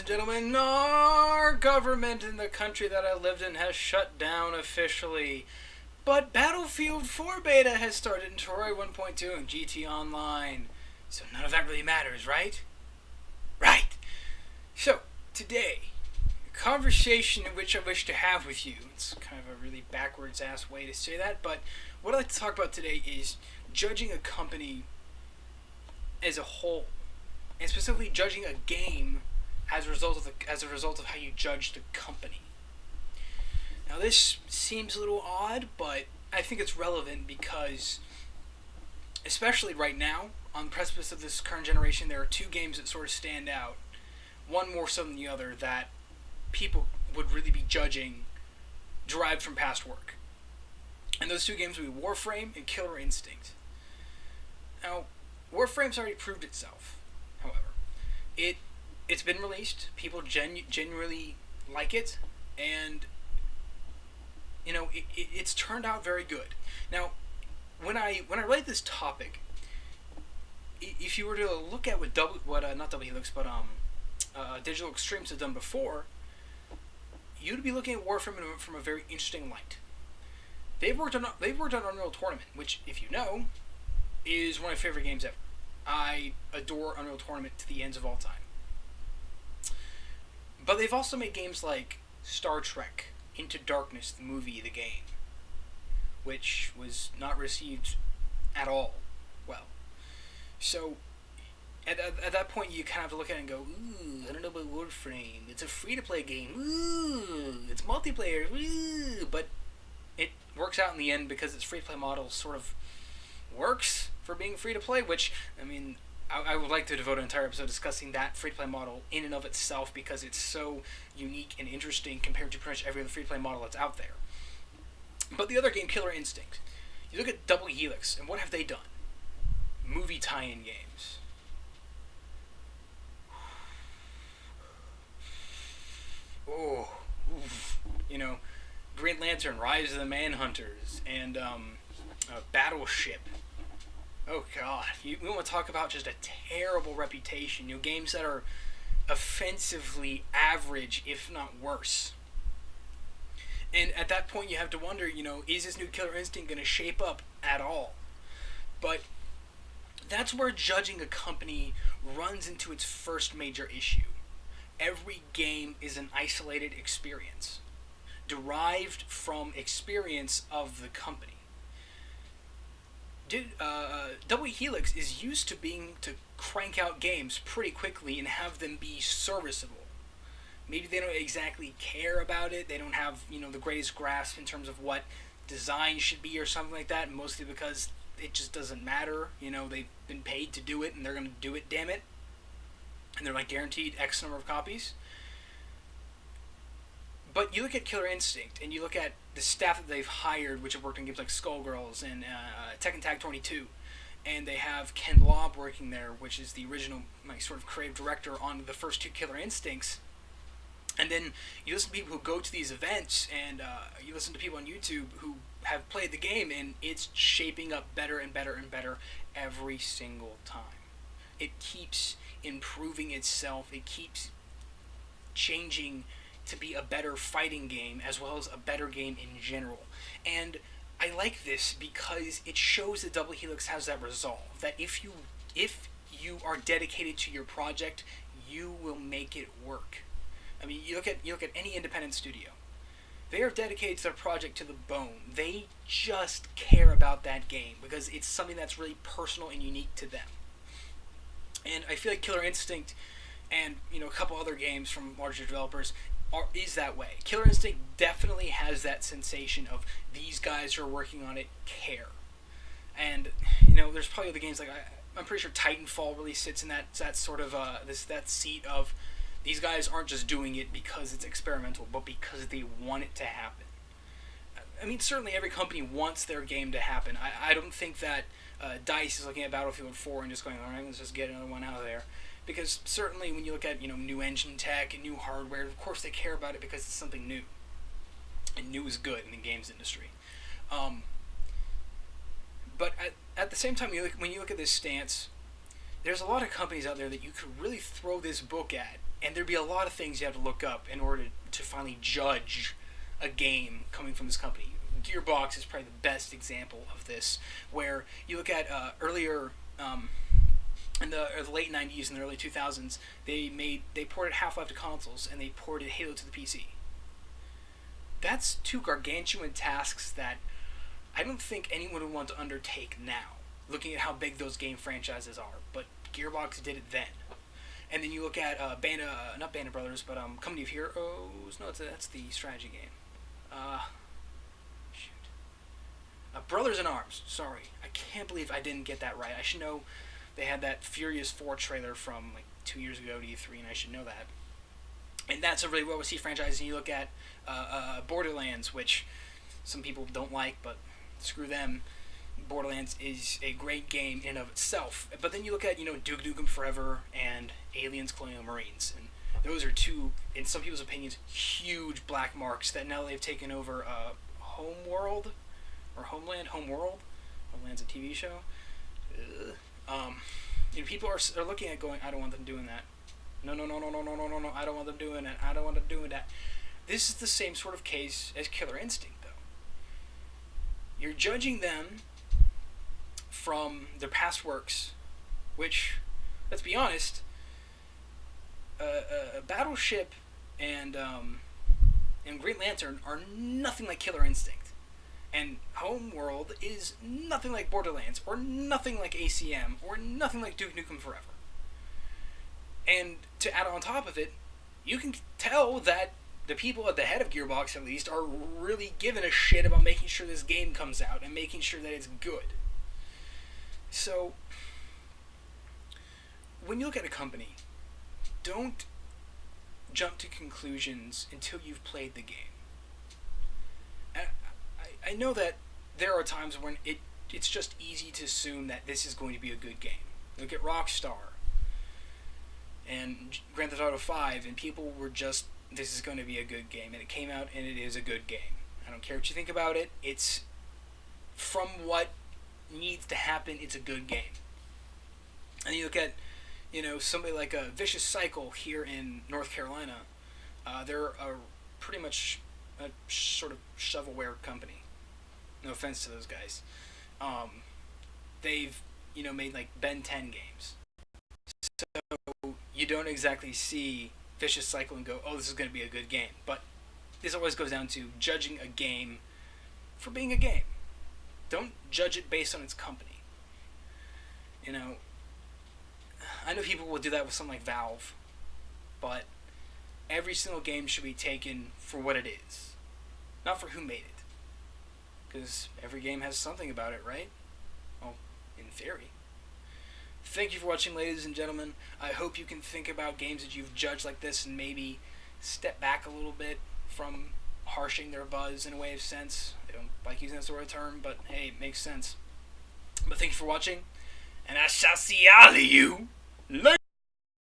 and gentlemen, our government in the country that I lived in has shut down officially. But Battlefield 4 beta has started in Terraria 1.2 and GT Online. So none of that really matters, right? Right. So, today, a conversation in which I wish to have with you. It's kind of a really backwards ass way to say that, but what I'd like to talk about today is judging a company as a whole. And specifically judging a game as a result of how you judge the company. Now this seems a little odd, but I think it's relevant because, especially right now, on the precipice of this current generation, there are two games that sort of stand out, one more so than the other, that people would really be judging derived from past work. And those two games would be Warframe and Killer Instinct. Now, Warframe's already proved itself, however. It's been released, people genuinely like it, and it's turned out very good. Now, when I write this topic, if you were to look at what Digital Extremes have done before, you'd be looking at Warframe from a very interesting light. They've worked on Unreal Tournament, which, if you know, is one of my favorite games ever. I adore Unreal Tournament to the ends of all time. But they've also made games like Star Trek Into Darkness, the movie, the game, which was not received at all well. So, at that point, you kind of have to look at it and go, ooh, I don't know about Warframe. It's a free-to-play game. Ooh, it's multiplayer. Ooh. But it works out in the end because its free-to-play model sort of works for being free-to-play, which, I mean, I would like to devote an entire episode discussing that free-to-play model in and of itself because it's so unique and interesting compared to pretty much every other free-to-play model that's out there. But the other game, Killer Instinct, you look at Double Helix, and what have they done? Movie tie-in games. Oh, oof. Green Lantern, Rise of the Manhunters, and Battleship. Oh god, we want to talk about just a terrible reputation. Games that are offensively average, if not worse. And at that point, you have to wonder, is this new Killer Instinct going to shape up at all? But that's where judging a company runs into its first major issue. Every game is an isolated experience, derived from experience of the company. Double Helix is used to being to crank out games pretty quickly and have them be serviceable. Maybe they don't exactly care about it. They don't have the greatest grasp in terms of what design should be or something like that. Mostly because it just doesn't matter. They've been paid to do it and they're going to do it. Damn it! And they're guaranteed X number of copies. But you look at Killer Instinct, and you look at the staff that they've hired, which have worked on games like Skullgirls and Tekken Tag 22, and they have Ken Lobb working there, which is the original sort of creative director on the first two Killer Instincts. And then you listen to people who go to these events, and you listen to people on YouTube who have played the game, and it's shaping up better and better and better every single time. It keeps improving itself. It keeps changing to be a better fighting game as well as a better game in general. And I like this because it shows that Double Helix has that resolve, that if you are dedicated to your project, you will make it work. I mean, you look at any independent studio. They are dedicated to their project to the bone. They just care about that game because it's something that's really personal and unique to them. And I feel like Killer Instinct and a couple other games from larger developers is that way. Killer Instinct definitely has that sensation of these guys who are working on it care. And there's probably other games like I'm pretty sure Titanfall really sits in that sort of that seat of these guys aren't just doing it because it's experimental, but because they want it to happen. I mean, certainly every company wants their game to happen. I don't think that DICE is looking at Battlefield 4 and just going, all right, let's just get another one out of there. Because certainly when you look at new engine tech and new hardware, of course they care about it because it's something new. And new is good in the games industry. But at the same time, when you look at this stance, there's a lot of companies out there that you could really throw this book at and there'd be a lot of things you have to look up in order to finally judge a game coming from this company. Gearbox is probably the best example of this, where you look at earlier in the late '90s and the early 2000s, they ported Half-Life to consoles and they ported Halo to the PC. That's two gargantuan tasks that I don't think anyone would want to undertake now, looking at how big those game franchises are. But Gearbox did it then. And then you look at not Band of Brothers, but Company of Heroes. No, that's the strategy game. Shoot. Brothers in Arms. Sorry, I can't believe I didn't get that right. I should know. They had that Furious 4 trailer from like 2 years ago to E3, and I should know that. And that's a really well-received franchise. And you look at Borderlands, which some people don't like, but screw them. Borderlands is a great game in and of itself. But then you look at, Duke Nukem Forever and Aliens Colonial Marines. And those are two, in some people's opinions, huge black marks that now they've taken over Homeworld. Or Homeland? Homeworld? Homeland's a TV show. People are looking at going, I don't want them doing that. No, I don't want them doing that. I don't want them doing that. This is the same sort of case as Killer Instinct, though. You're judging them from their past works, which, let's be honest, Battleship and Green Lantern are nothing like Killer Instinct. And Homeworld is nothing like Borderlands, or nothing like ACM, or nothing like Duke Nukem Forever. And to add on top of it, you can tell that the people at the head of Gearbox, at least, are really giving a shit about making sure this game comes out and making sure that it's good. So, when you look at a company, don't jump to conclusions until you've played the game. I know that there are times when it's just easy to assume that this is going to be a good game. Look at Rockstar and Grand Theft Auto 5, and people were just, this is going to be a good game, and it came out and it is a good game. I don't care what you think about it. It's, from what needs to happen, it's a good game. And you look at, somebody like a Vicious Cycle here in North Carolina. They're pretty much a sort of shovelware company. No offense to those guys. They've, made like Ben 10 games. So you don't exactly see Vicious Cycle and go, oh, this is going to be a good game. But this always goes down to judging a game for being a game. Don't judge it based on its company. I know people will do that with something like Valve, but every single game should be taken for what it is, not for who made it. Because every game has something about it, right? Well, in theory. Thank you for watching, ladies and gentlemen. I hope you can think about games that you've judged like this and maybe step back a little bit from harshing their buzz in a way of sense. I don't like using that sort of term, but hey, it makes sense. But thank you for watching, and I shall see all of you later.